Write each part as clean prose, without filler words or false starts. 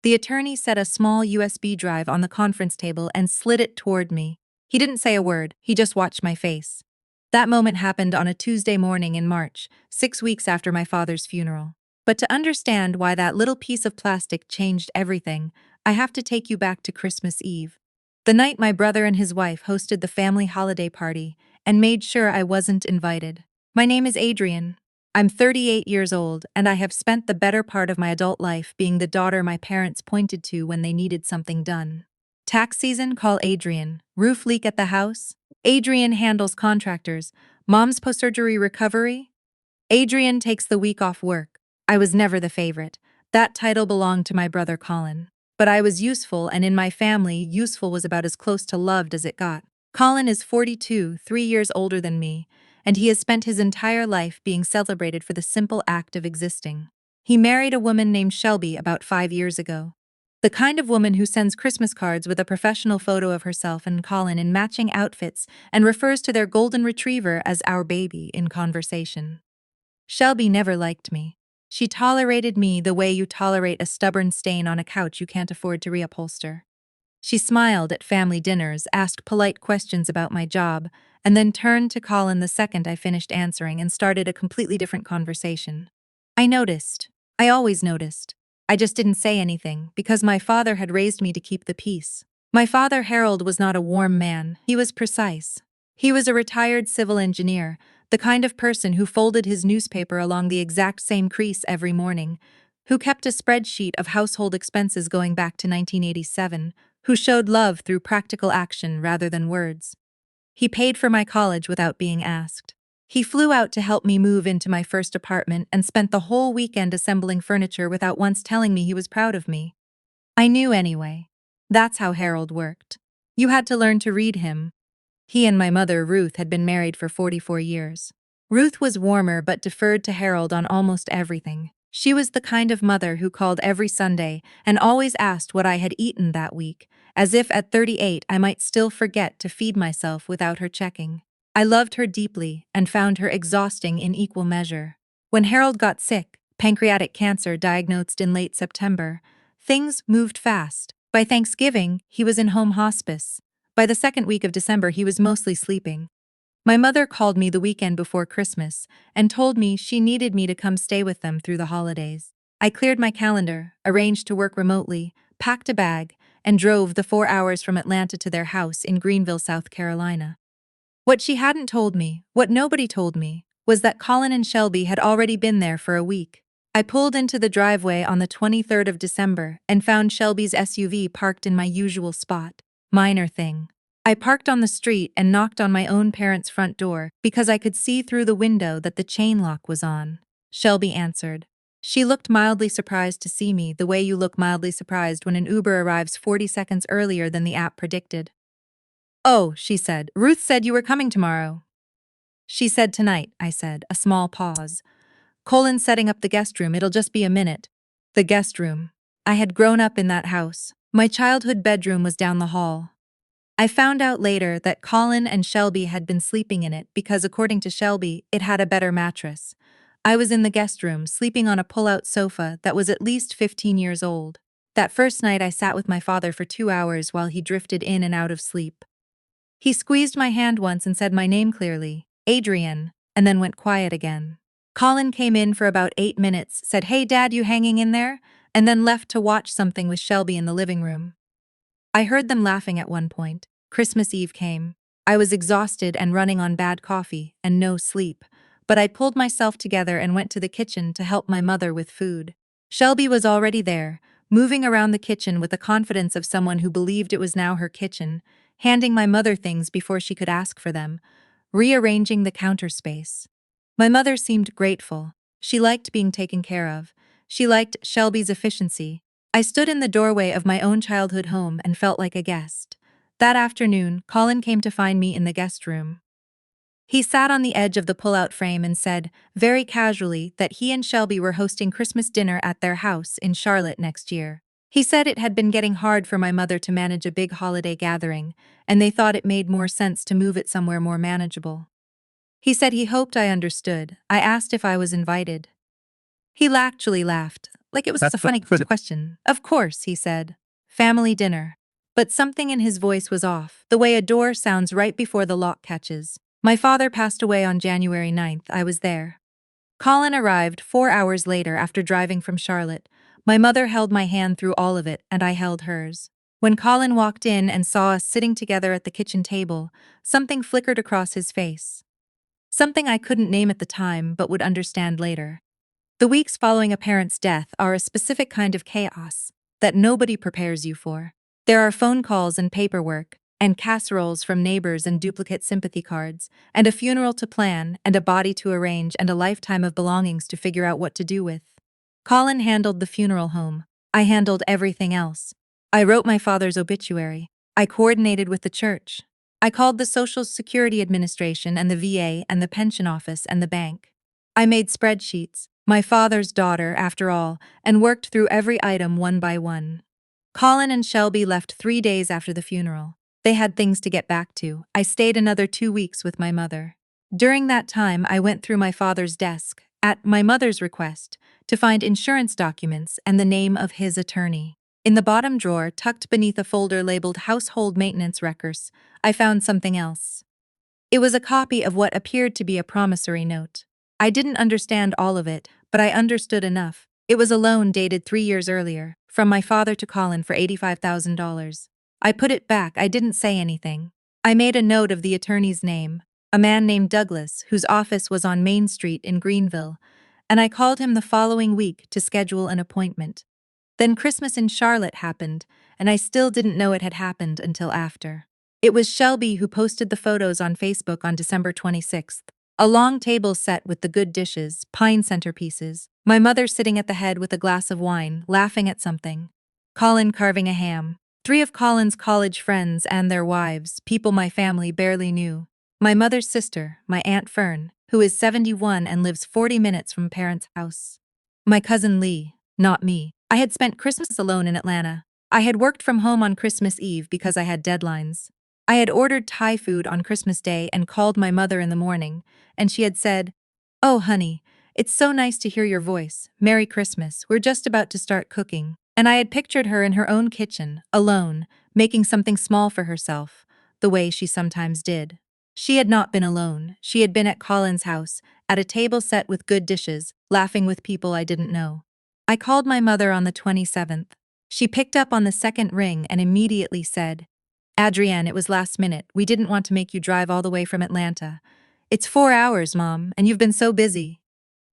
The attorney set a small USB drive on the conference table and slid it toward me. He didn't say a word, he just watched my face. That moment happened on a Tuesday morning in March, 6 weeks after my father's funeral. But to understand why that little piece of plastic changed everything, I have to take you back to Christmas Eve. The night my brother and his wife hosted the family holiday party and made sure I wasn't invited. My name is Adrian. I'm 38 years old, and I have spent the better part of my adult life being the daughter my parents pointed to when they needed something done. Tax season, call Adrian. Roof leak at the house? Adrian handles contractors. Mom's post-surgery recovery? Adrian takes the week off work. I was never the favorite. That title belonged to my brother Colin. But I was useful, and in my family, useful was about as close to loved as it got. Colin is 42, 3 years older than me, and he has spent his entire life being celebrated for the simple act of existing. He married a woman named Shelby about 5 years ago. The kind of woman who sends Christmas cards with a professional photo of herself and Colin in matching outfits and refers to their golden retriever as our baby in conversation. Shelby never liked me. She tolerated me the way you tolerate a stubborn stain on a couch you can't afford to reupholster. She smiled at family dinners, asked polite questions about my job, and then turned to Colin the second I finished answering and started a completely different conversation. I noticed. I always noticed. I just didn't say anything because my father had raised me to keep the peace. My father, Harold, was not a warm man. He was precise. He was a retired civil engineer, the kind of person who folded his newspaper along the exact same crease every morning, who kept a spreadsheet of household expenses going back to 1987, who showed love through practical action rather than words. He paid for my college without being asked. He flew out to help me move into my first apartment and spent the whole weekend assembling furniture without once telling me he was proud of me. I knew anyway. That's how Harold worked. You had to learn to read him. He and my mother, Ruth, had been married for 44 years. Ruth was warmer but deferred to Harold on almost everything. She was the kind of mother who called every Sunday and always asked what I had eaten that week, as if at 38 I might still forget to feed myself without her checking. I loved her deeply and found her exhausting in equal measure. When Harold got sick, pancreatic cancer diagnosed in late September, things moved fast. By Thanksgiving, he was in home hospice. By the second week of December, he was mostly sleeping. My mother called me the weekend before Christmas and told me she needed me to come stay with them through the holidays. I cleared my calendar, arranged to work remotely, packed a bag, and drove the 4 hours from Atlanta to their house in Greenville, South Carolina. What she hadn't told me, what nobody told me, was that Colin and Shelby had already been there for a week. I pulled into the driveway on the 23rd of December and found Shelby's SUV parked in my usual spot. Minor thing. I parked on the street and knocked on my own parents' front door because I could see through the window that the chain lock was on. Shelby answered. She looked mildly surprised to see me, the way you look mildly surprised when an Uber arrives 40 seconds earlier than the app predicted. Oh, she said. Ruth said you were coming tomorrow. She said tonight, I said, a small pause. Colin's setting up the guest room, it'll just be a minute. The guest room. I had grown up in that house. My childhood bedroom was down the hall. I found out later that Colin and Shelby had been sleeping in it because, according to Shelby, it had a better mattress. I was in the guest room, sleeping on a pull-out sofa that was at least 15 years old. That first night I sat with my father for 2 hours while he drifted in and out of sleep. He squeezed my hand once and said my name clearly, Adrian, and then went quiet again. Colin came in for about 8 minutes, said, "Hey Dad, you hanging in there?" and then left to watch something with Shelby in the living room. I heard them laughing at one point. Christmas Eve came. I was exhausted and running on bad coffee and no sleep, but I pulled myself together and went to the kitchen to help my mother with food. Shelby was already there, moving around the kitchen with the confidence of someone who believed it was now her kitchen, handing my mother things before she could ask for them, rearranging the counter space. My mother seemed grateful. She liked being taken care of. She liked Shelby's efficiency. I stood in the doorway of my own childhood home and felt like a guest. That afternoon, Colin came to find me in the guest room. He sat on the edge of the pull-out frame and said, very casually, that he and Shelby were hosting Christmas dinner at their house in Charlotte next year. He said it had been getting hard for my mother to manage a big holiday gathering, and they thought it made more sense to move it somewhere more manageable. He said he hoped I understood. I asked if I was invited. He actually laughed. Like it was a funny question. Of course, he said. Family dinner. But something in his voice was off, the way a door sounds right before the lock catches. My father passed away on January 9th. I was there. Colin arrived 4 hours later after driving from Charlotte. My mother held my hand through all of it, and I held hers. When Colin walked in and saw us sitting together at the kitchen table, something flickered across his face. Something I couldn't name at the time but would understand later. The weeks following a parent's death are a specific kind of chaos that nobody prepares you for. There are phone calls and paperwork, and casseroles from neighbors and duplicate sympathy cards, and a funeral to plan, and a body to arrange, and a lifetime of belongings to figure out what to do with. Colin handled the funeral home. I handled everything else. I wrote my father's obituary. I coordinated with the church. I called the Social Security Administration and the VA and the pension office and the bank. I made spreadsheets, my father's daughter, after all, and worked through every item one by one. Colin and Shelby left 3 days after the funeral. They had things to get back to. I stayed another 2 weeks with my mother. During that time, I went through my father's desk, at my mother's request, to find insurance documents and the name of his attorney. In the bottom drawer, tucked beneath a folder labeled Household Maintenance Records, I found something else. It was a copy of what appeared to be a promissory note. I didn't understand all of it, but I understood enough. It was a loan dated 3 years earlier, from my father to Colin for $85,000. I put it back. I didn't say anything. I made a note of the attorney's name, a man named Douglas, whose office was on Main Street in Greenville, and I called him the following week to schedule an appointment. Then Christmas in Charlotte happened, and I still didn't know it had happened until after. It was Shelby who posted the photos on Facebook on December 26th. A long table set with the good dishes, pine centerpieces, my mother sitting at the head with a glass of wine, laughing at something. Colin carving a ham. 3 of Colin's college friends and their wives, people my family barely knew. My mother's sister, my Aunt Fern, who is 71 and lives 40 minutes from parents' house. My cousin Lee, not me. I had spent Christmas alone in Atlanta. I had worked from home on Christmas Eve because I had deadlines. I had ordered Thai food on Christmas Day and called my mother in the morning, and she had said, "Oh, honey, it's so nice to hear your voice. Merry Christmas. We're just about to start cooking." And I had pictured her in her own kitchen, alone, making something small for herself, the way she sometimes did. She had not been alone. She had been at Colin's house, at a table set with good dishes, laughing with people I didn't know. I called my mother on the 27th. She picked up on the second ring and immediately said, "Adrienne, it was last minute. We didn't want to make you drive all the way from Atlanta. It's 4 hours, Mom, and you've been so busy."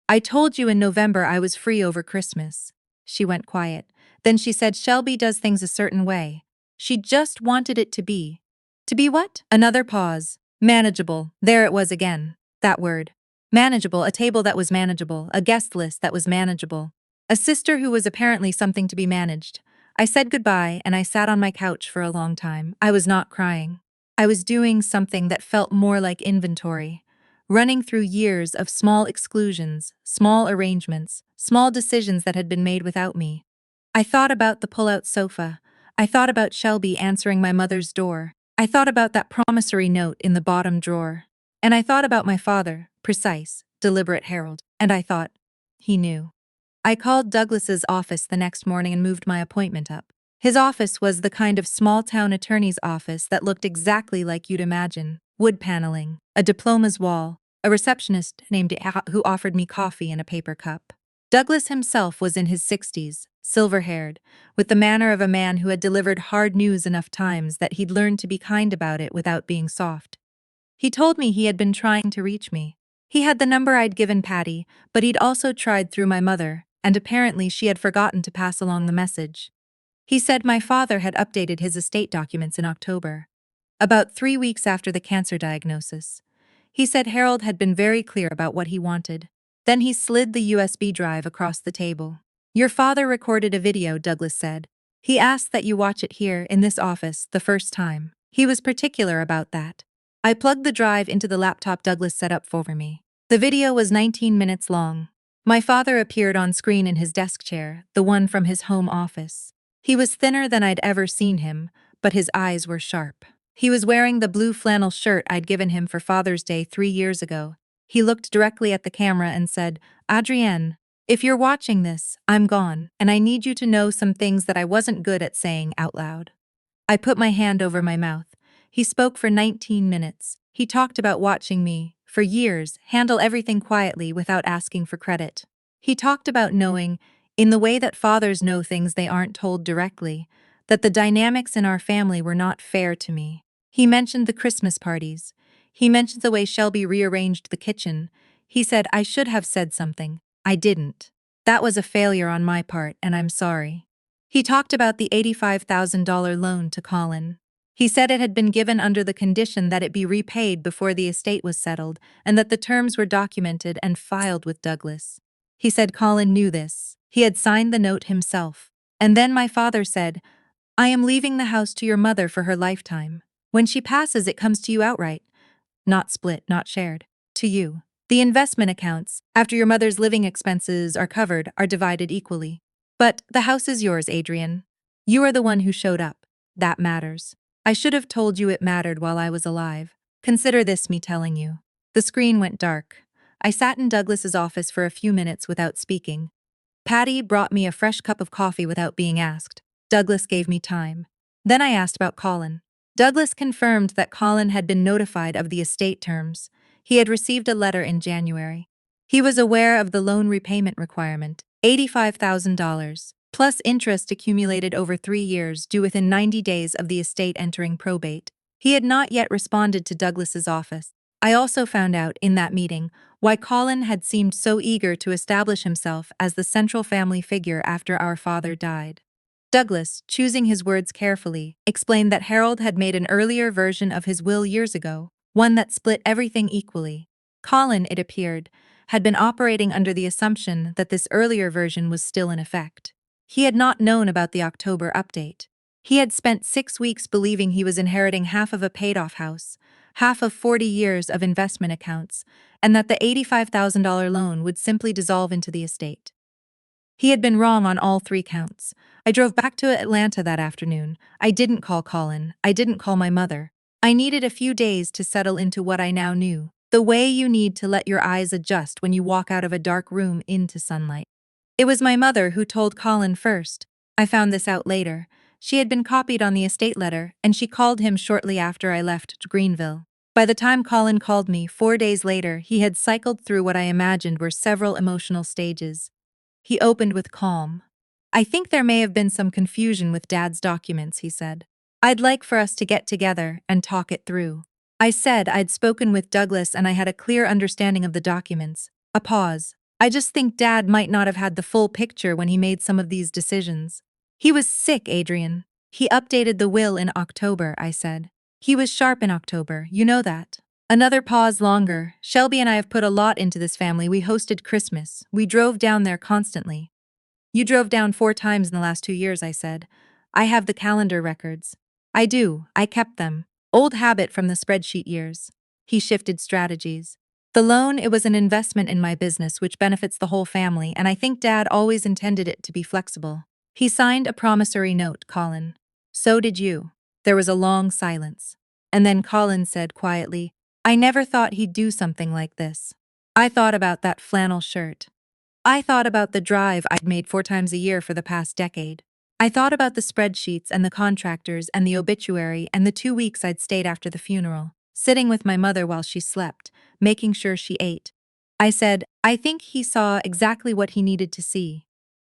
"I told you in November I was free over Christmas." She went quiet. Then she said Shelby does things a certain way. She just wanted it to be. To be what? Another pause. Manageable. There it was again. That word. Manageable, a table that was manageable, a guest list that was manageable. A sister who was apparently something to be managed. I said goodbye and I sat on my couch for a long time. I was not crying. I was doing something that felt more like inventory. Running through years of small exclusions, small arrangements, small decisions that had been made without me. I thought about the pull-out sofa. I thought about Shelby answering my mother's door. I thought about that promissory note in the bottom drawer. And I thought about my father, precise, deliberate Harold. And I thought, he knew. I called Douglas's office the next morning and moved my appointment up. His office was the kind of small-town attorney's office that looked exactly like you'd imagine. Wood paneling, a diploma's wall, a receptionist named who offered me coffee in a paper cup. Douglas himself was in his 60s, silver-haired, with the manner of a man who had delivered hard news enough times that he'd learned to be kind about it without being soft. He told me he had been trying to reach me. He had the number I'd given Patty, but he'd also tried through my mother, and apparently she had forgotten to pass along the message. He said my father had updated his estate documents in October, about 3 weeks after the cancer diagnosis. He said Harold had been very clear about what he wanted. Then he slid the USB drive across the table. "Your father recorded a video," Douglas said. "He asked that you watch it here, in this office, the first time. He was particular about that." I plugged the drive into the laptop Douglas set up for me. The video was 19 minutes long. My father appeared on screen in his desk chair, the one from his home office. He was thinner than I'd ever seen him, but his eyes were sharp. He was wearing the blue flannel shirt I'd given him for Father's Day 3 years ago. He looked directly at the camera and said, "Adrienne." If you're watching this, I'm gone, and I need you to know some things that I wasn't good at saying out loud. I put my hand over my mouth. He spoke for 19 minutes. He talked about watching me, for years, handle everything quietly without asking for credit. He talked about knowing, in the way that fathers know things they aren't told directly, that the dynamics in our family were not fair to me. He mentioned the Christmas parties. He mentioned the way Shelby rearranged the kitchen. He said I should have said something. I didn't. That was a failure on my part, and I'm sorry. He talked about the $85,000 loan to Colin. He said it had been given under the condition that it be repaid before the estate was settled, and that the terms were documented and filed with Douglas. He said Colin knew this. He had signed the note himself. And then my father said, I am leaving the house to your mother for her lifetime. When she passes, it comes to you outright. Not split, not shared. To you. The investment accounts, after your mother's living expenses are covered, are divided equally. But the house is yours, Adrian. You are the one who showed up. That matters. I should have told you it mattered while I was alive. Consider this me telling you. The screen went dark. I sat in Douglas's office for a few minutes without speaking. Patty brought me a fresh cup of coffee without being asked. Douglas gave me time. Then I asked about Colin. Douglas confirmed that Colin had been notified of the estate terms. He had received a letter in January. He was aware of the loan repayment requirement, $85,000, plus interest accumulated over 3 years due within 90 days of the estate entering probate. He had not yet responded to Douglas's office. I also found out, in that meeting, why Colin had seemed so eager to establish himself as the central family figure after our father died. Douglas, choosing his words carefully, explained that Harold had made an earlier version of his will years ago, one that split everything equally. Colin, it appeared, had been operating under the assumption that this earlier version was still in effect. He had not known about the October update. He had spent 6 weeks believing he was inheriting half of a paid-off house, half of 40 years of investment accounts, and that the $85,000 loan would simply dissolve into the estate. He had been wrong on all 3 counts. I drove back to Atlanta that afternoon. I didn't call Colin. I didn't call my mother. I needed a few days to settle into what I now knew. The way you need to let your eyes adjust when you walk out of a dark room into sunlight. It was my mother who told Colin first. I found this out later. She had been copied on the estate letter, and she called him shortly after I left Greenville. By the time Colin called me 4 days later, he had cycled through what I imagined were several emotional stages. He opened with calm. I think there may have been some confusion with Dad's documents, he said. I'd like for us to get together and talk it through. I said I'd spoken with Douglas and I had a clear understanding of the documents. A pause. I just think Dad might not have had the full picture when he made some of these decisions. He was sick, Adrian. He updated the will in October, I said. He was sharp in October, you know that. Another pause longer. Shelby and I have put a lot into this family. We hosted Christmas. We drove down there constantly. You drove down 4 times in the last 2 years, I said. I have the calendar records. I do. I kept them. Old habit from the spreadsheet years. He shifted strategies. The loan, it was an investment in my business which benefits the whole family, and I think Dad always intended it to be flexible. He signed a promissory note, Colin. So did you. There was a long silence. And then Colin said quietly, I never thought he'd do something like this. I thought about that flannel shirt. I thought about the drive I'd made 4 times a year for the past decade. I thought about the spreadsheets and the contractors and the obituary and the 2 weeks I'd stayed after the funeral, sitting with my mother while she slept, making sure she ate. I said, I think he saw exactly what he needed to see.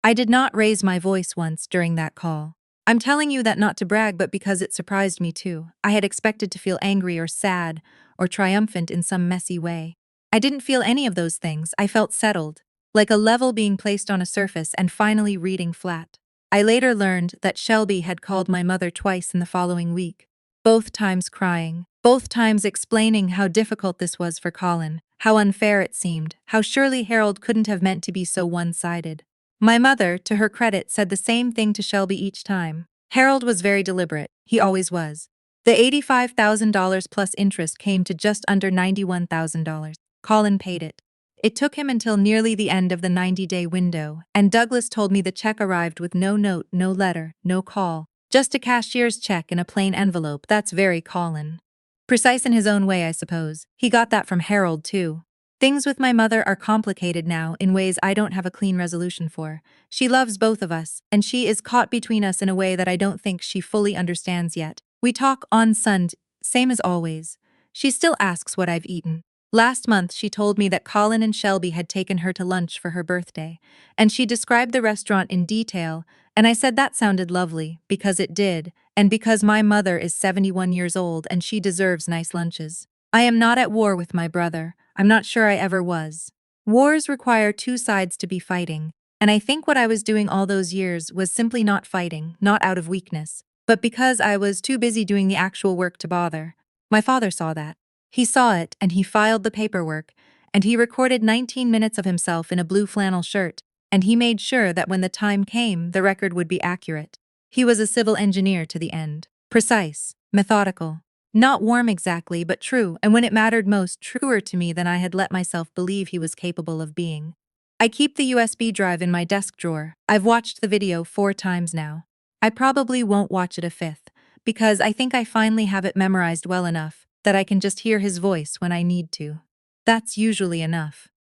I did not raise my voice once during that call. I'm telling you that not to brag, but because it surprised me too. I had expected to feel angry or sad or triumphant in some messy way. I didn't feel any of those things. I felt settled, like a level being placed on a surface and finally reading flat. I later learned that Shelby had called my mother twice in the following week, both times crying, both times explaining how difficult this was for Colin, how unfair it seemed, how surely Harold couldn't have meant to be so one-sided. My mother, to her credit, said the same thing to Shelby each time. Harold was very deliberate. He always was. The $85,000 plus interest came to just under $91,000. Colin paid it. It took him until nearly the end of the 90-day window, and Douglas told me the check arrived with no note, no letter, no call. Just a cashier's check in a plain envelope. That's very Colin. Precise in his own way, I suppose. He got that from Harold, too. Things with my mother are complicated now in ways I don't have a clean resolution for. She loves both of us, and she is caught between us in a way that I don't think she fully understands yet. We talk on Sund, same as always. She still asks what I've eaten. Last month, she told me that Colin and Shelby had taken her to lunch for her birthday, and she described the restaurant in detail, and I said that sounded lovely, because it did, and because my mother is 71 years old and she deserves nice lunches. I am not at war with my brother. I'm not sure I ever was. Wars require two sides to be fighting, and I think what I was doing all those years was simply not fighting, not out of weakness, but because I was too busy doing the actual work to bother. My father saw that. He saw it, and he filed the paperwork, and he recorded 19 minutes of himself in a blue flannel shirt, and he made sure that when the time came, the record would be accurate. He was a civil engineer to the end. Precise, methodical. Not warm exactly, but true, and when it mattered most, truer to me than I had let myself believe he was capable of being. I keep the USB drive in my desk drawer. I've watched the video 4 times now. I probably won't watch it a fifth, because I think I finally have it memorized well enough that I can just hear his voice when I need to. That's usually enough.